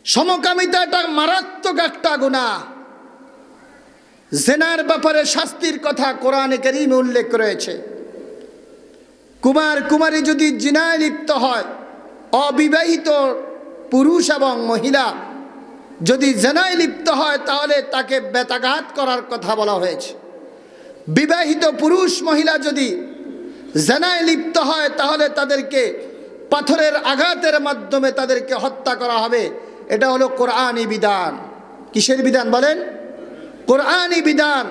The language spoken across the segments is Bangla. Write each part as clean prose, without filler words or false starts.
সমকামিতা একটা মারাত্মক একটা গুনাহ। জিনার ব্যাপারে শাস্তির কথা কোরআনে কারীমে উল্লেখ রয়েছে। কুমার কুমারী যদি জিনায় লিপ্ত হয়, অবিবাহিত পুরুষ এবং মহিলা যদি জিনায় লিপ্ত হয়, তাহলে তাকে বেত্রাঘাত করার কথা বলা হয়েছে। বিবাহিত পুরুষ মহিলা যদি জিনায় লিপ্ত হয়, তাহলে তাদেরকে পাথরের আঘাতের মাধ্যমে তাদেরকে হত্যা করা হবে। এটা হলো কোরআনী বিধান। কিসের বিধান বলেন? কোরআনী বিধান।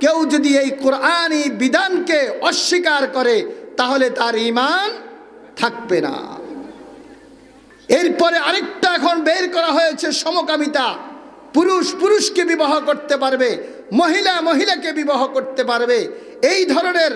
কেউ যদি এই কোরআনী বিধানকে অস্বীকার করে, তাহলে তার ঈমান থাকবে না। এরপরে আরেকটা এখন বের করা হয়েছে, সমকামিতা। পুরুষ পুরুষকে বিবাহ করতে পারবে, মহিলা মহিলাকে বিবাহ করতে পারবে। এই ধরনের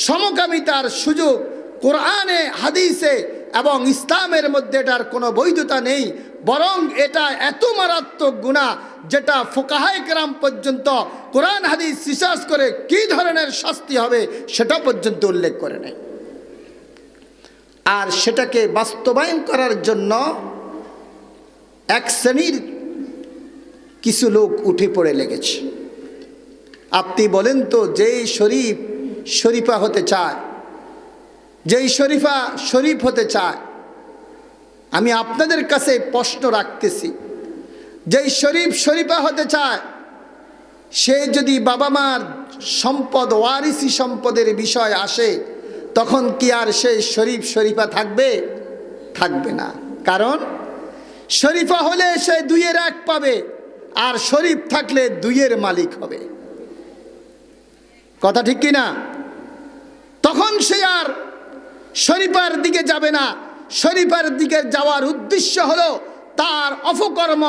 সমকামিতার সুযোগ কোরআনে, হাদিসে এবং ইসলামের মধ্যে এটার কোনো বৈধতা নেই। বরং এটা এত মারাত্মক গুনাহ, যেটা ফুকাহায়ে কেরাম পর্যন্ত কোরআন হাদিস রিসার্চ করে কি ধরনের শাস্তি হবে সেটা পর্যন্ত উল্লেখ করে নেয়। আর সেটাকে বাস্তবায়ন করার জন্য এক শ্রেণীর কিছু লোক উঠে পড়ে লেগেছে। আপনি বলেন তো, যেই শরীফ শরীফা হতে চায়, যেই শরীফা শরীফ হতে চায়, আমি আপনাদের কাছে প্রশ্ন রাখতেছি, যেই শরীফ শরীফা হতে চায়, সে যদি বাবা মার সম্পদ, ওয়ারিসি সম্পদের বিষয় আসে, তখন কি আর সে শরীফ শরীফা থাকবে? থাকবে না। কারণ শরীফা হলে সে দুইয়ের এক পাবে, আর শরীফ থাকলে দুইয়ের মালিক হবে। কথা ঠিক কিনা? তখন সে আর শরীফার দিকে যাবে না। শরীফার দিকে যাওয়ার উদ্দেশ্য হলো তার অপকর্ম।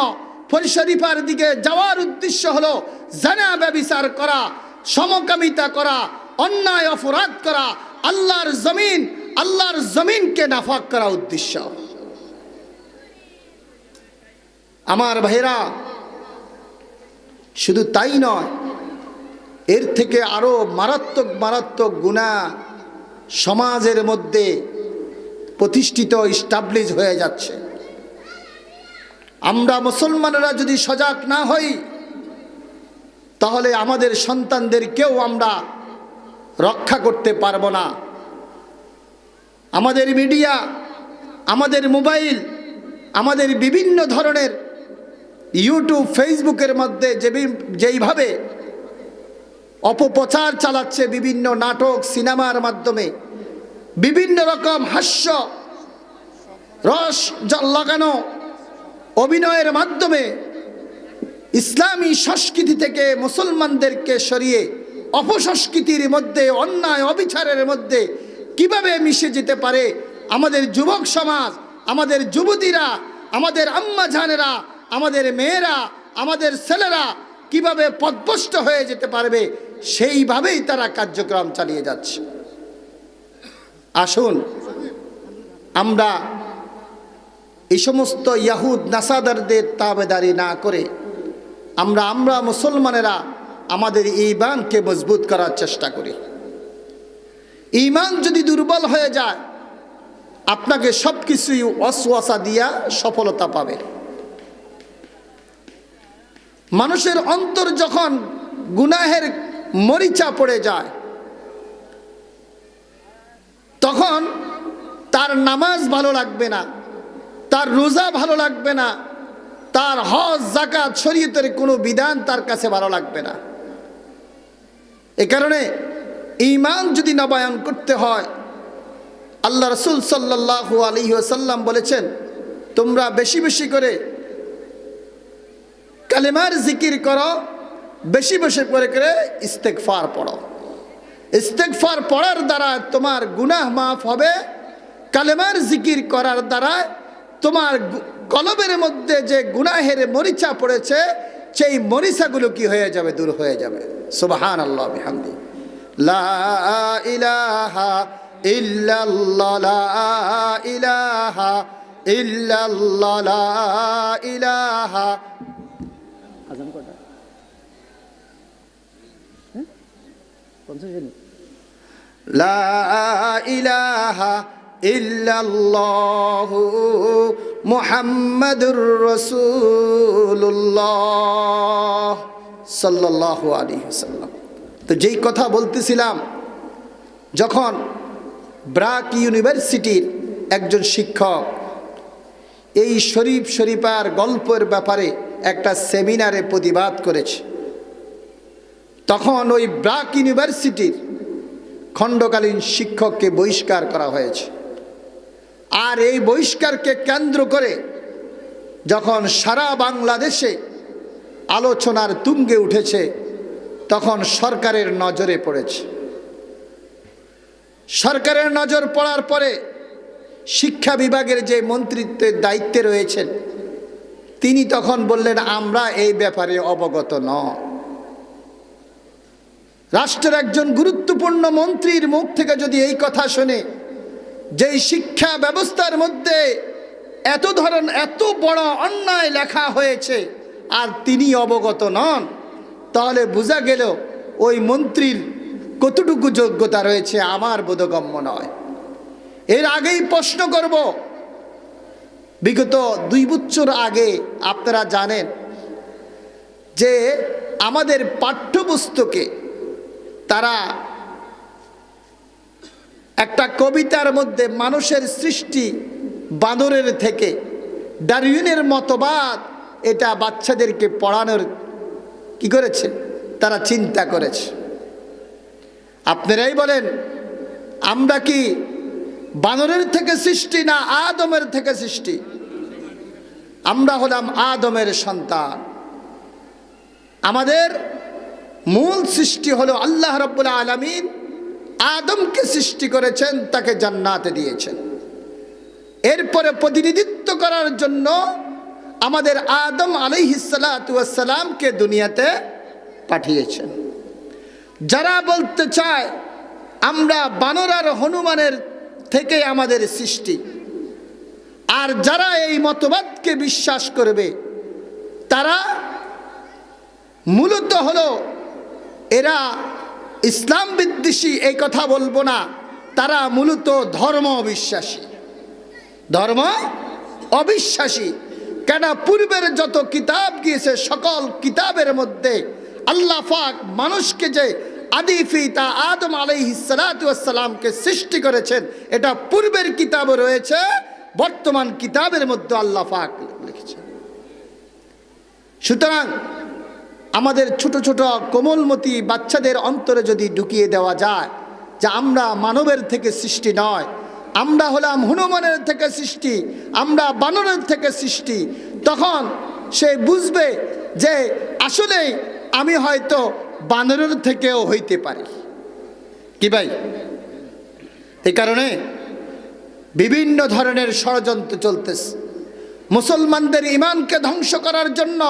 শরীফার দিকে যাওয়ার উদ্দেশ্য হলো জিনা ব্যভিচার করা, সমকামিতা করা, অন্যায় অপরাধ করা, আল্লাহর জমিনকে নাফাক করা উদ্দেশ্য। আমার ভাইরা, শুধু তাই নয়, এর থেকে আরো মারাত্মক মারাত্মক গুনাহ সমাজের মধ্যে প্রতিষ্ঠিত, ইস্টাবলিশ হয়ে যাচ্ছে। আমরা মুসলমানরা যদি সজাগ না হই, তাহলে আমাদের সন্তানদেরকেও আমরা রক্ষা করতে পারবো না। আমাদের মিডিয়া, আমাদের মোবাইল, আমাদের বিভিন্ন ধরনের ইউটিউব, ফেসবুকের মধ্যে যেইভাবে অপপ্রচার চালাচ্ছে, বিভিন্ন নাটক, সিনেমার মাধ্যমে, বিভিন্ন রকম হাস্য রস লাগানো অভিনয়ের মাধ্যমে ইসলামী সংস্কৃতি থেকে মুসলমানদেরকে সরিয়ে অপসংস্কৃতির মধ্যে, অন্যায় অবিচারের মধ্যে কিভাবে মিশে যেতে পারে আমাদের যুবক সমাজ, আমাদের যুবতীরা, আমাদের আম্মা জানেরা, আমাদের মেয়েরা, আমাদের ছেলেরা কিভাবে পথভ্রষ্ট হয়ে যেতে পারবে, সেইভাবেই তারা কার্যক্রম চালিয়ে যাচ্ছে। আসুন আমরা এই সমস্ত ইয়াহুদ নাসাদারদের তাবেদারি না করে আমরা মুসলমানেরা আমাদের ঈমানকে মজবুত করার চেষ্টা করি। ঈমান যদি দুর্বল হয়ে যায়, আপনাকে সব কিছুই ওয়াসওয়াসা দিয়া সফলতা পাবে। মানুষের অন্তর যখন গুনাহের মরিচা পড়ে যায়, তখন তার নামাজ ভালো লাগবে না, তার রোজা ভালো লাগবে না, তার হজ যাকাত শরীয়তের কোনো বিধান তার কাছে ভালো লাগবে না। এ কারণে ঈমান যদি নবায়ন করতে হয়, আল্লাহ রাসূল সাল্লাল্লাহু আলাইহি ওয়াসাল্লাম বলেছেন, তোমরা বেশি বেশি করে কালেমার জিকির করো, বেশি বেশি করে ইস্তেগফার পড়ো। ইস্তেগফার পড়ার দ্বারা তোমার গুনাহ মাফ হবে। কালেমার জিকির করার দ্বারা তোমার কলবের মধ্যে যে গুনাহের মরিচা পড়েছে, সেই মরিচাগুলো কি হয়ে যাবে? দূর হয়ে যাবে। সুবহানাল্লাহ বিহামদি। লা ইলাহা ইল্লাল্লাহ, লা ইলাহা ইল্লাল্লাহ, লা ইলাহা। আযান কটা? লা ইলাহা ইল্লাল্লাহু মুহাম্মাদুর রাসূলুল্লাহ সাল্লাল্লাহু আলাইহি ওয়াসাল্লাম। তো যেই কথা বলতেছিলাম, যখন ব্রাক ইউনিভার্সিটির একজন শিক্ষক এই শরীফ শরীফার গল্পের ব্যাপারে একটা সেমিনারে প্রতিবাদ করেছে, তখন ওই ব্রাক ইউনিভার্সিটির খণ্ডকালীন শিক্ষককে বহিষ্কার করা হয়েছে। আর এই বহিষ্কারকে কেন্দ্র করে যখন সারা বাংলাদেশে আলোচনার তুঙ্গে উঠেছে, তখন সরকারের নজরে পড়েছে। সরকারের নজর পড়ার পরে শিক্ষা বিভাগের যে মন্ত্রিত্বের দায়িত্বে রয়েছেন, তিনি তখন বললেন, আমরা এই ব্যাপারে অবগত নই। রাষ্ট্রের একজন গুরুত্বপূর্ণ মন্ত্রীর মুখ থেকে যদি এই কথা শুনে, যেই শিক্ষা ব্যবস্থার মধ্যে এত বড় অন্যায় লেখা হয়েছে আর তিনি অবগত নন, তাহলে বোঝা গেল ওই মন্ত্রীর কতটুকু যোগ্যতা রয়েছে আমার বোধগম্য নয়। এর আগেই প্রশ্ন করব, বিগত 2 বছর আগে আপনারা জানেন যে আমাদের পাঠ্যপুস্তকে তারা একটা কবিতার মধ্যে মানুষের সৃষ্টি বানরের থেকে, ডারউইনের মতবাদ, এটা বাচ্চাদেরকে পড়ানোর কি করেছে, তারা চিন্তা করেছে। আপনারাই বলেন, আমরা কি বানরের থেকে সৃষ্টি না আদমের থেকে সৃষ্টি? আমরা হলাম আদমের সন্তান। আমাদের মূল সৃষ্টি হলো আল্লাহ রাব্বুল আলামিন আদমকে সৃষ্টি করেছেন, তাকে জান্নাতে দিয়েছেন। এরপরে প্রতিনিধিত্ব করার জন্য আমাদের আদম আলাইহিস সালাতু ওয়াস সালামকে দুনিয়াতে পাঠিয়েছেন। যারা বলতে চায় আমরা বানর আর হনুমানের থেকে আমাদের সৃষ্টি, আর যারা এই মতবাদকে বিশ্বাস করবে, তারা মূলত হলো, এরা ইসলাম বিদ্বেষী এই কথা বলবো না, তারা মূলত ধর্ম অবিশ্বাসী। কেন, পূর্বের যত কিতাব গিয়েছে সকল কিতাবের মধ্যে আল্লাহ পাক মানুষকে যে আদি পিতা আদম আলাইহিস সালাতু ওয়াস সালামকে সৃষ্টি করেছেন, এটা পূর্বের কিতাবে রয়েছে, বর্তমান কিতাবের মধ্যে আল্লাহ পাক লিখেছেন। সুতরাং আমাদের ছোট ছোট কোমলমতি বাচ্চাদের অন্তরে যদি ঢুকিয়ে দেওয়া যায় যে আমরা মানবের থেকে সৃষ্টি নয়, আমরা হলাম হনুমানের থেকে সৃষ্টি, আমরা বানরের থেকে সৃষ্টি, তখন সে বুঝবে যে আসলে আমি হয়তো বানরের থেকেও হইতে পারি। কি ভাই? এই কারণে বিভিন্ন ধরনের ষড়যন্ত্র চলতেছে মুসলমানদের ঈমানকে ধ্বংস করার জন্য।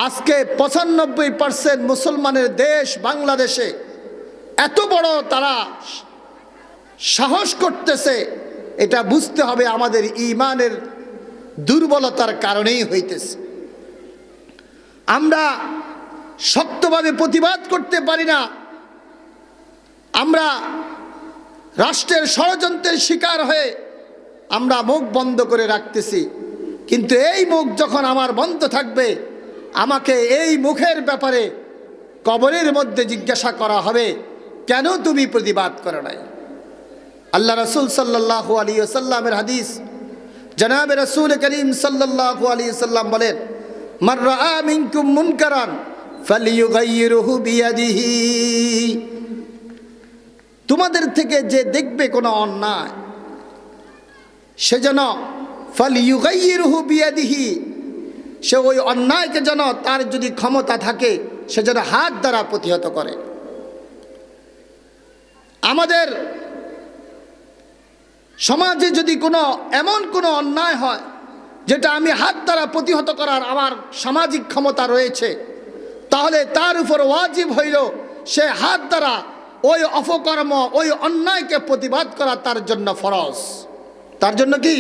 আজকে 95% মুসলমানের দেশ বাংলাদেশে এত বড় তারা সাহস করতেছে, এটা বুঝতে হবে আমাদের ঈমানের দুর্বলতার কারণেই হইতেছে। আমরা শক্তভাবে প্রতিবাদ করতে পারি না, আমরা রাষ্ট্রের ষড়যন্ত্রের শিকার হয়ে আমরা মুখ বন্ধ করে রাখতেছি। কিন্তু এই মুখ যখন আমার বন্ধ থাকবে, আমাকে এই মুখের ব্যাপারে কবরের মধ্যে জিজ্ঞাসা করা হবে, কেন তুমি প্রতিবাদ করো নাই? আল্লাহ রাসূল সাল্লাল্লাহু আলাইহি ওয়াসাল্লামের হাদিস, জনাবে রাসূল করিম সাল্লাল্লাহু আলাইহি ওয়াসাল্লাম বলেন, মান রাআ মিনকুম মুনকারান ফালিয়ুগাইয়িরহু বিয়াদিহি। তোমাদের থেকে যে দেখবে কোনো অন্যায়, সে যেন ফালিয়ুগাইয়িরহু বিয়াদিহি, সে ওই অন্যায়কে যেন, তার যদি ক্ষমতা থাকে, সে যেন হাত দ্বারা প্রতিহত করে। আমাদের সমাজে যদি এমন কোনো অন্যায় হয় যেটা আমি হাত দ্বারা প্রতিহত করার আমার সামাজিক ক্ষমতা রয়েছে, তাহলে তার উপর ওয়াজিব হইল সে হাত দ্বারা ওই অপকর্ম, ওই অন্যায়কে প্রতিবাদ করা তার জন্য ফরজ। তার জন্য কি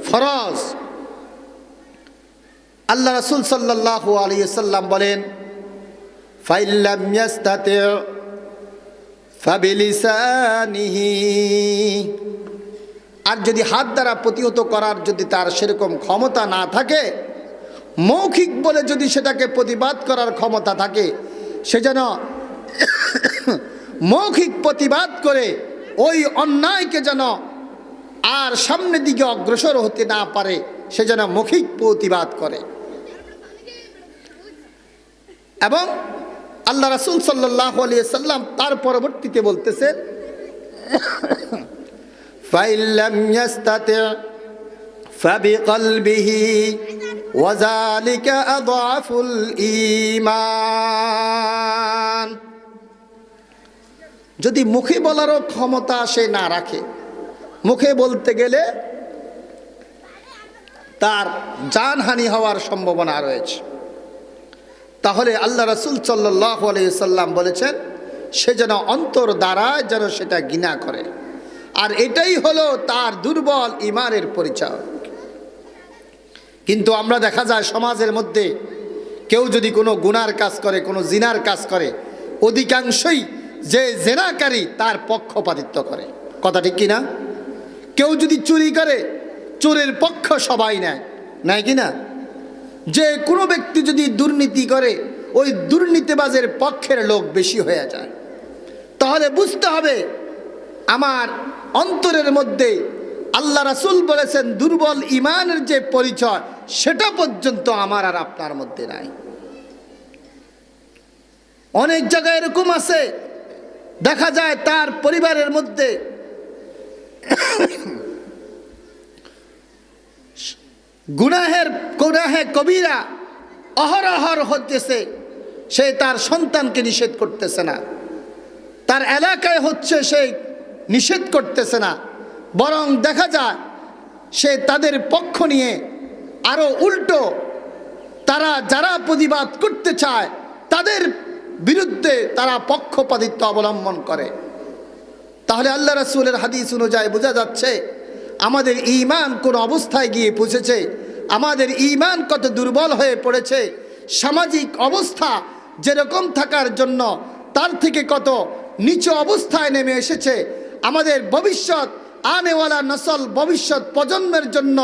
ফরজ? আল্লাহ রাসূল সাল্লাল্লাহু আলাইহি ওয়াসাল্লাম বলেন, ফাইল্লাম ইয়াস্তাতি' ফাবিলিসানিহি, আর যদি হাত দ্বারা প্রতিহত করার যদি তার সেরকম ক্ষমতা না থাকে, মৌখিক বলে যদি সেটাকে প্রতিবাদ করার ক্ষমতা থাকে, সে যেন মৌখিক প্রতিবাদ করে ওই অন্যায়কে যেন আর সামনের দিকে অগ্রসর হতে না পারে, সে যেন মৌখিক প্রতিবাদ করে। এবং আল্লাহ রাসূল সাল্লাল্লাহু আলাইহি সাল্লাম তার পরবর্তীতে বলতেছেন, ফাইল্লাম ইয়াস্তাতি ফাবিকলবিহি ওয়া যালিকা আযআফুল ঈমান। যদি মুখে বলারও ক্ষমতা সে না রাখে, মুখে বলতে গেলে তার জানহানি হওয়ার সম্ভাবনা রয়েছে, তাহলে আল্লাহ রাসূল সাল্লাল্লাহু আলাইহি সাল্লাম বলেছেন সে যেন অন্তর দ্বারা যেন সেটা ঘৃণা করে, আর এটাই হলো তার দুর্বল ঈমানের পরিচয়। কিন্তু আমরা দেখা যায় সমাজের মধ্যে কেউ যদি কোনো গুনার কাজ করে, কোনো জিনার কাজ করে, অধিকাংশই যে জেনাকারী তার পক্ষপাতিত্ব করে। কথা ঠিক কিনা? কেউ যদি চুরি করে, চোরের পক্ষ সবাই নেয়, নাই কিনা? যে কোনো ব্যক্তি যদি দুর্নীতি করে, ওই দুর্নীতিবাজের পক্ষের লোক বেশি হয়ে যায়। তাহলে বুঝতে হবে আমার অন্তরের মধ্যে আল্লাহ রাসূল বলেছেন দুর্বল ঈমানের যে পরিচয়, সেটা পর্যন্ত আমার আর আপনার মধ্যে নাই। অনেক জায়গায় এরকম আছে, দেখা যায় তার পরিবারের মধ্যে গুনাহে কবিরা অহরহর হচ্ছে, সে তার সন্তানকে নিষেধ করতেছে না, তার এলাকায় হচ্ছে সে নিষেধ করতেছে না, বরং দেখা যায় সে তাদের পক্ষ নিয়ে আরো উল্টো তারা যারা প্রতিবাদ করতে চায় তাদের বিরুদ্ধে তারা পক্ষপাতিত্ব অবলম্বন করে। তাহলে আল্লাহ রাসূলের হাদিস অনুযায়ী বোঝা যাচ্ছে আমাদের ঈমান কোন অবস্থায় গিয়ে পৌঁছেছে, আমাদের ঈমান কত দুর্বল হয়ে পড়েছে। সামাজিক অবস্থা যেরকম থাকার জন্য তার থেকে কত নিচু অবস্থায় নেমে এসেছে। আমাদের ভবিষ্যৎ আনেওয়ালা নসল, ভবিষ্যৎ প্রজন্মের জন্য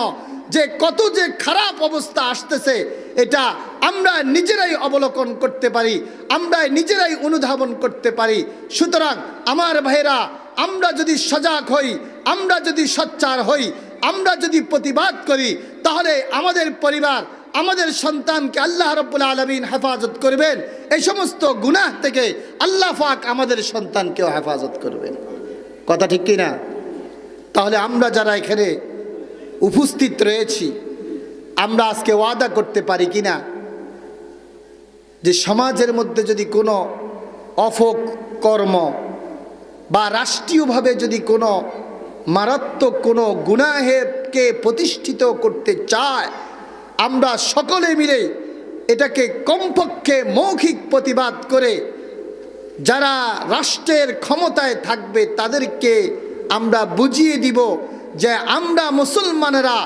যে কত যে খারাপ অবস্থা আসতেছে, এটা আমরা নিজেরাই অবলোকন করতে পারি, আমরা নিজেরাই অনুধাবন করতে পারি। সুতরাং আমার ভাইরা, আমরা যদি সজাগ হই, আমরা যদি সোচ্চার হই, আমরা যদি প্রতিবাদ করি, তাহলে আমাদের পরিবার, আমাদের সন্তানকে আল্লাহ রাব্বুল আলামিন হেফাজত করবেন। এই সমস্ত গুনাহ থেকে আল্লাহ পাক আমাদের সন্তানকেও হেফাজত করবেন। কথা ঠিক কি না? তাহলে আমরা যারা এখানে উপস্থিত রয়েছি, আমরা আজকে ওয়াদা করতে পারি কিনা যে সমাজের মধ্যে যদি কোনো অপকর্ম বা রাষ্ট্রীয়ভাবে যদি কোনো মারাত্মক কোনো গুনাহকে প্রতিষ্ঠিত করতে চায়, আমরা সকলে মিলে এটাকে কমপক্ষে মৌখিক প্রতিবাদ করে যারা রাষ্ট্রের ক্ষমতায় থাকবে তাদেরকে আমরা বুঝিয়ে দিব যে আমরা মুসলমানেরা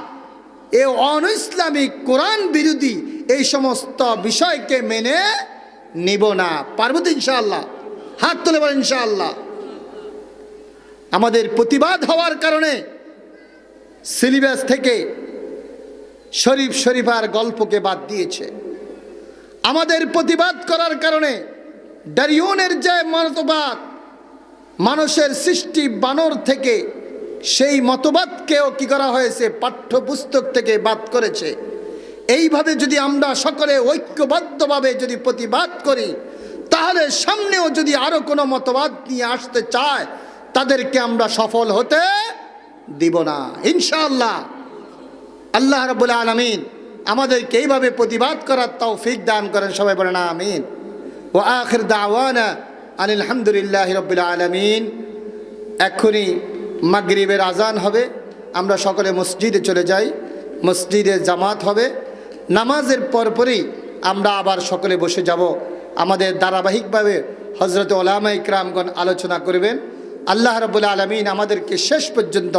এ অনইসলামিক কোরআন বিরোধী এই সমস্ত বিষয়কে মেনে নিব না। পারবো তো ইনশাআল্লাহ? হাত তুলে বলেন ইনশাআল্লাহ। আমাদের প্রতিবাদ হওয়ার কারণে সিলেবাস থেকে শরীফ শরীফার গল্পকে বাদ দিয়েছে। আমাদের প্রতিবাদ করার কারণে ডারউইনের যে মতবাদ, মানুষের সৃষ্টি বানর থেকে, সেই মতবাদকেও কি করা হয়েছে, পাঠ্যপুস্তক থেকে বাদ করেছে। এইভাবে যদি আমরা সকলে ঐক্যবদ্ধভাবে যদি প্রতিবাদ করি, তাহলে সামনেও যদি আরো কোনো মতবাদ নিয়ে আসতে চায়, তাদেরকে আমরা সফল হতে দিব না ইনশাআল্লাহ। আল্লাহ রাব্বুল আলামিন আমাদেরকে এইভাবে প্রতিবাদ করার তৌফিক দান করেন। সবাই বলেন আমিন। ওয়া আখির দাওয়ানা আনিল হামদুলিল্লাহি রাব্বিল আলামিন। এক্ষুনি মাগরিবের আজান হবে, আমরা সকলে মসজিদে চলে যাই, মসজিদে জামাত হবে, নামাজের পরপরই আমরা আবার সকলে বসে যাব। আমাদের ধারাবাহিকভাবে হযরত উলামা ইকরামগণ আলোচনা করবেন। আল্লাহ রাব্বুল আলামিন আমাদেরকে শেষ পর্যন্ত